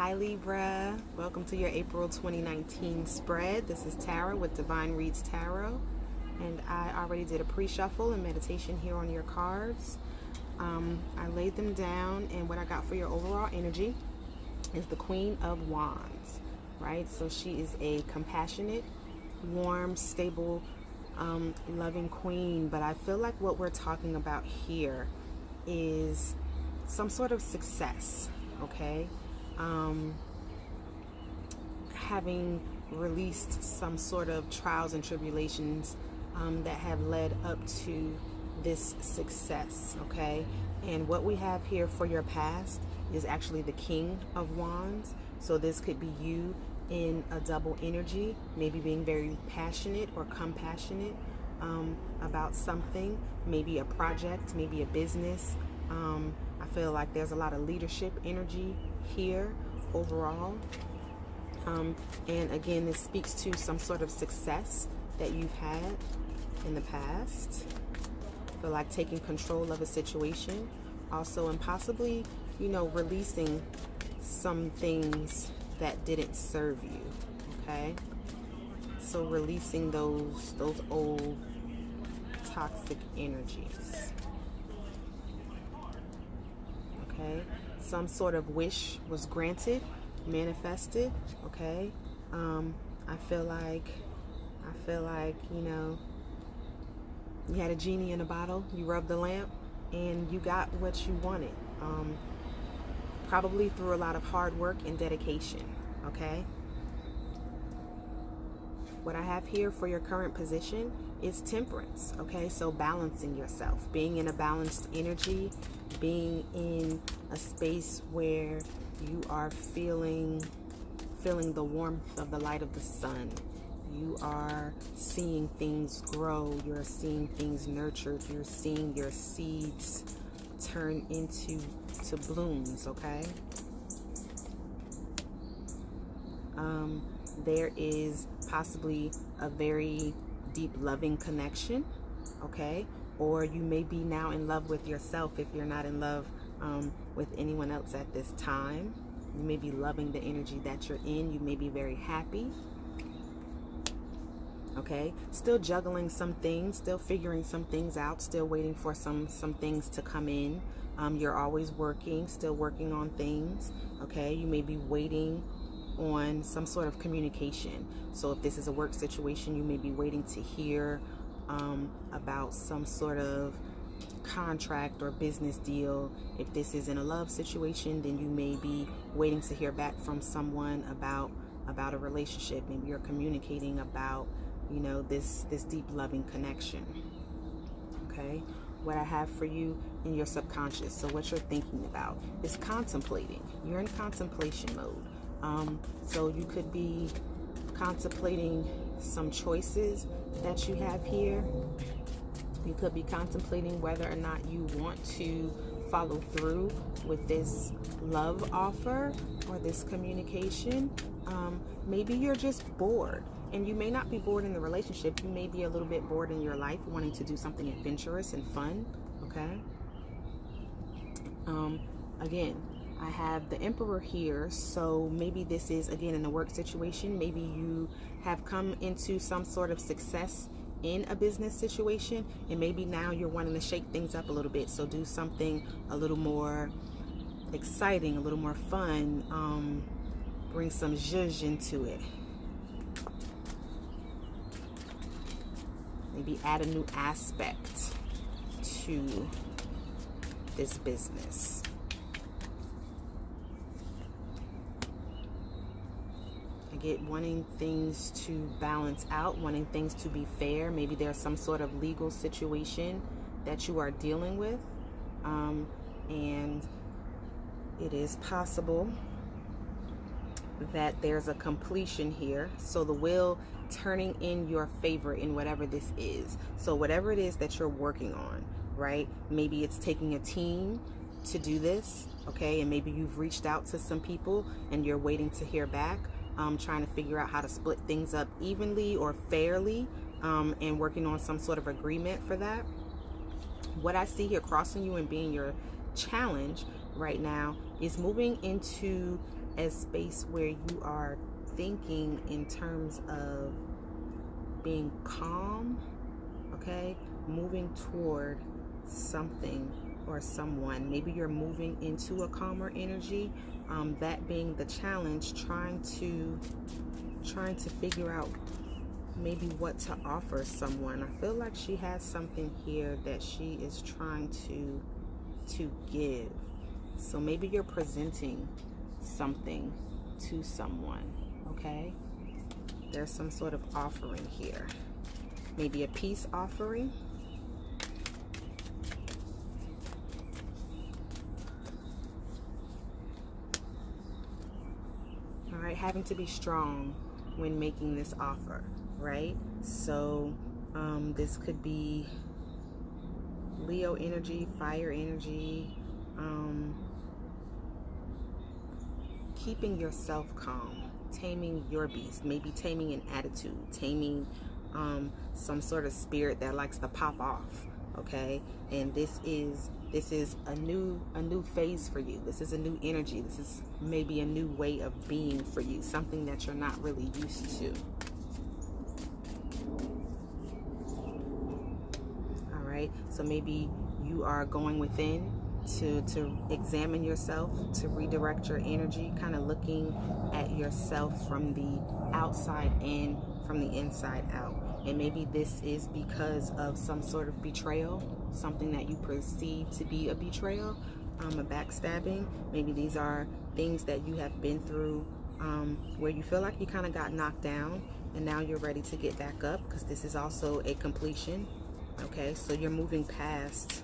Hi Libra, welcome to your April 2019 spread. This is Tara with Divine Reads Tarot, and I already did a pre-shuffle and meditation here on your cards. I laid them down, and what I got for your overall energy is the Queen of Wands, right? So she is a compassionate, warm, stable, loving queen, but I feel like what we're talking about here is some sort of success, okay? Having released some sort of trials and tribulations that have led up to this success, okay? And what we have here for your past is actually the King of Wands. So this could be you in a double energy, maybe being very passionate or compassionate about something, maybe a project, maybe a business. I feel like there's a lot of leadership energy here overall. And again, this speaks to some sort of success that you've had in the past. I feel like taking control of a situation also, and possibly, you know, releasing some things that didn't serve you, okay? So releasing those old toxic energies. Okay, some sort of wish was granted, manifested, okay? I feel like, you know, you had a genie in a bottle, you rubbed the lamp, and you got what you wanted. Probably through a lot of hard work and dedication, okay? What I have here for your current position is temperance, okay? So balancing yourself, being in a balanced energy, being in a space where you are feeling the warmth of the light of the sun. You are seeing things grow, you're seeing things nurtured, you're seeing your seeds turn into blooms, okay? There is possibly a very deep loving connection, okay? Or you may be now in love with yourself if you're not in love with anyone else at this time. You may be loving the energy that you're in. You may be very happy, okay? Still juggling some things, still figuring some things out, still waiting for some things to come in. You're always working, still working on things, okay? You may be waiting on some sort of communication. So if this is a work situation, you may be waiting to hear about some sort of contract or business deal. If this is in a love situation, then you may be waiting to hear back from someone about a relationship. Maybe you're communicating about, you know, this deep loving connection, okay? What I have for you in your subconscious, so what you're thinking about is contemplating. You're in contemplation mode. So you could be contemplating some choices that you have here. You could be contemplating whether or not you want to follow through with this love offer or this communication. Maybe you're just bored, and you may not be bored in the relationship. You may be a little bit bored in your life, wanting to do something adventurous and fun, okay? Again, I have the Emperor here, so maybe this is, again, in a work situation. Maybe you have come into some sort of success in a business situation, and maybe now you're wanting to shake things up a little bit. So do something a little more exciting, a little more fun, bring some zhuzh into it. Maybe add a new aspect to this business. Wanting things to balance out, wanting things to be fair. Maybe there's some sort of legal situation that you are dealing with, and it is possible that there's a completion here. So the wheel turning in your favor in whatever this is. So whatever it is that you're working on, right? Maybe it's taking a team to do this, okay? And maybe you've reached out to some people and you're waiting to hear back. Trying to figure out how to split things up evenly or fairly, and working on some sort of agreement for that. What I see here crossing you and being your challenge right now is moving into a space where you are thinking in terms of being calm, okay? Moving toward something or someone. Maybe you're moving into a calmer energy. That being the challenge, trying to figure out maybe what to offer someone. I feel like she has something here that she is trying to give. So maybe you're presenting something to someone, okay? There's some sort of offering here. Maybe a peace offering. All right, having to be strong when making this offer, right? So this could be Leo energy, fire energy, keeping yourself calm, taming your beast, maybe taming an attitude, taming some sort of spirit that likes to pop off, okay? And this is a new phase for you. This is a new energy. This is maybe a new way of being for you, something that you're not really used to. All right, so maybe you are going within to examine yourself, to redirect your energy, kind of looking at yourself from the outside in, from the inside out. And maybe this is because of some sort of betrayal, something that you perceive to be a betrayal, a backstabbing. Maybe these are things that you have been through where you feel like you kind of got knocked down and now you're ready to get back up, because this is also a completion. Okay, so you're moving past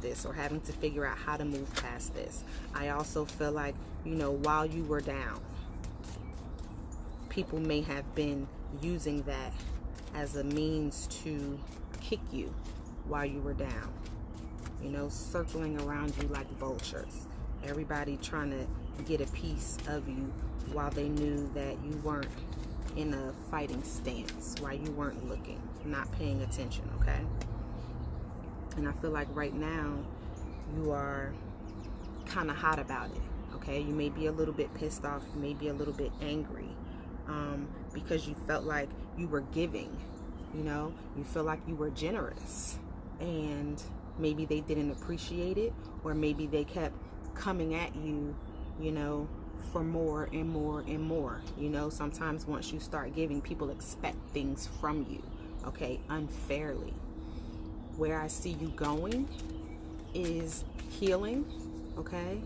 this, or having to figure out how to move past this. I also feel like, you know, while you were down, people may have been using that as a means to kick you while you were down, you know, circling around you like vultures. Everybody trying to get a piece of you while they knew that you weren't in a fighting stance, while you weren't looking, not paying attention, okay? And I feel like right now you are kind of hot about it, okay? You may be a little bit pissed off, you may be a little bit angry, because you felt like you were giving, you know? You feel like you were generous, and maybe they didn't appreciate it, or maybe they kept coming at you, you know, for more and more and more. You know, sometimes once you start giving, people expect things from you, okay, unfairly. Where I see you going is healing, okay?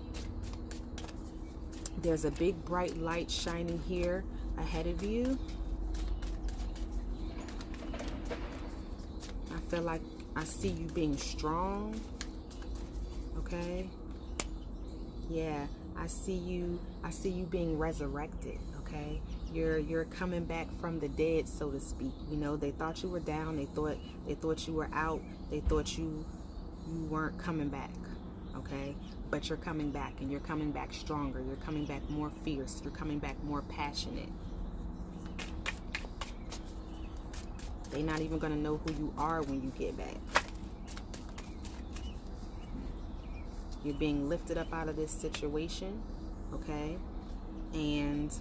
There's a big bright light shining here ahead of you. I feel like I see you being strong, okay? Yeah, I see you being resurrected, okay? You're coming back from the dead, so to speak. You know, they thought you were down, they thought you were out, they thought you weren't coming back, okay? But you're coming back, and you're coming back stronger. You're coming back more fierce. You're coming back more passionate. They're not even gonna know who you are when you get back. You're being lifted up out of this situation, okay? And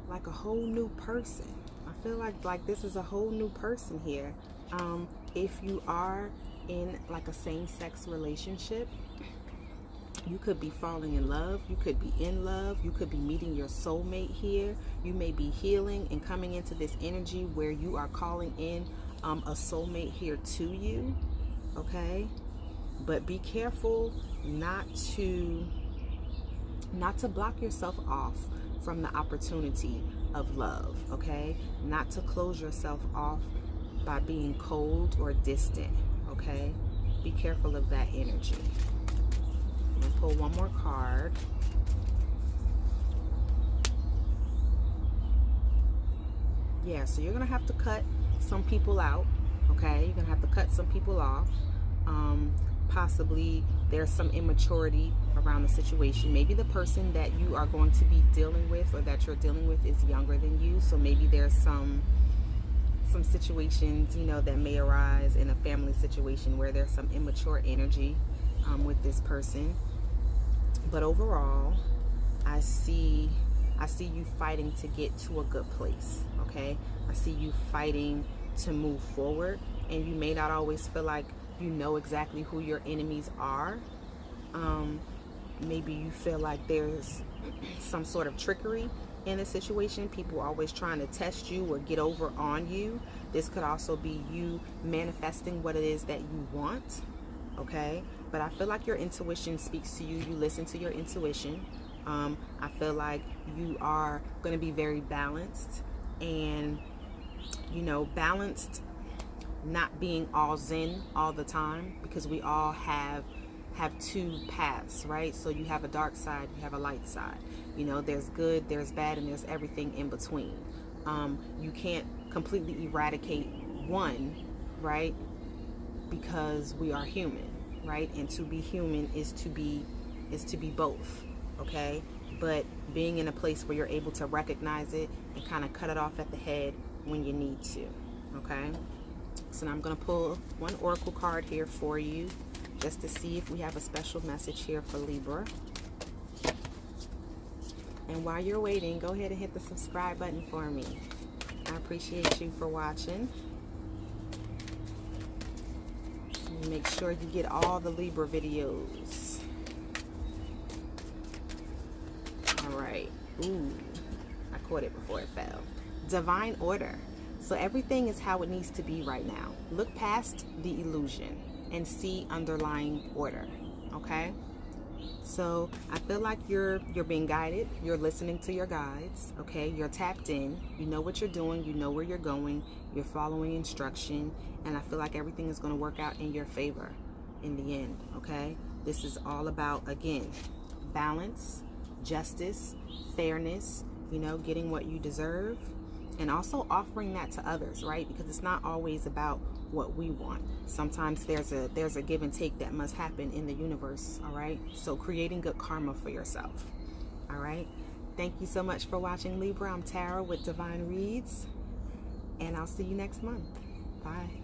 like a whole new person. I feel like this is a whole new person here. If you are in like a same-sex relationship, you could be falling in love, you could be in love, you could be meeting your soulmate here. You may be healing and coming into this energy where you are calling in a soulmate here to you, okay? But be careful not to block yourself off from the opportunity of love, okay? Not to close yourself off by being cold or distant, okay? Be careful of that energy. I'm gonna pull one more card. Yeah, so you're gonna have to cut some people out, okay? You're gonna have to cut some people off. Possibly there's some immaturity around the situation. Maybe the person that you are going to be dealing with, or that you're dealing with, is younger than you. So maybe there's some situations, you know, that may arise in a family situation where there's some immature energy, with this person. But overall, I see you fighting to get to a good place, okay? I see you fighting to move forward, and you may not always feel like you know exactly who your enemies are. Maybe you feel like there's some sort of trickery in a situation, people always trying to test you or get over on you. This could also be you manifesting what it is that you want, okay? But I feel like your intuition speaks to you. You listen to your intuition. I feel like you are going to be very balanced, and balanced, not being all zen all the time, because we all have two paths, right? So you have a dark side, you have a light side. There's good, there's bad, and there's everything in between. You can't completely eradicate one, right? Because we are human, right? And to be human is to be both, okay? But being in a place where you're able to recognize it and kind of cut it off at the head when you need to, okay? So now I'm going to pull one oracle card here for you, just to see if we have a special message here for Libra. And while you're waiting, go ahead and hit the subscribe button for me. I appreciate you for watching. Make sure you get all the Libra videos. All right. Ooh, I caught it before it fell. Divine order. So everything is how it needs to be right now. Look past the illusion and see underlying order, okay? So I feel like you're being guided. You're listening to your guides, okay? You're tapped in. You know what you're doing. You know where you're going. You're following instruction. And I feel like everything is going to work out in your favor in the end, okay? This is all about, again, balance, justice, fairness, getting what you deserve, and also offering that to others, right? Because it's not always about what we want. Sometimes there's a give and take that must happen in the universe, all right? So creating good karma for yourself, all right? Thank you so much for watching, Libra. I'm Tara with Divine Reads, and I'll see you next month. Bye.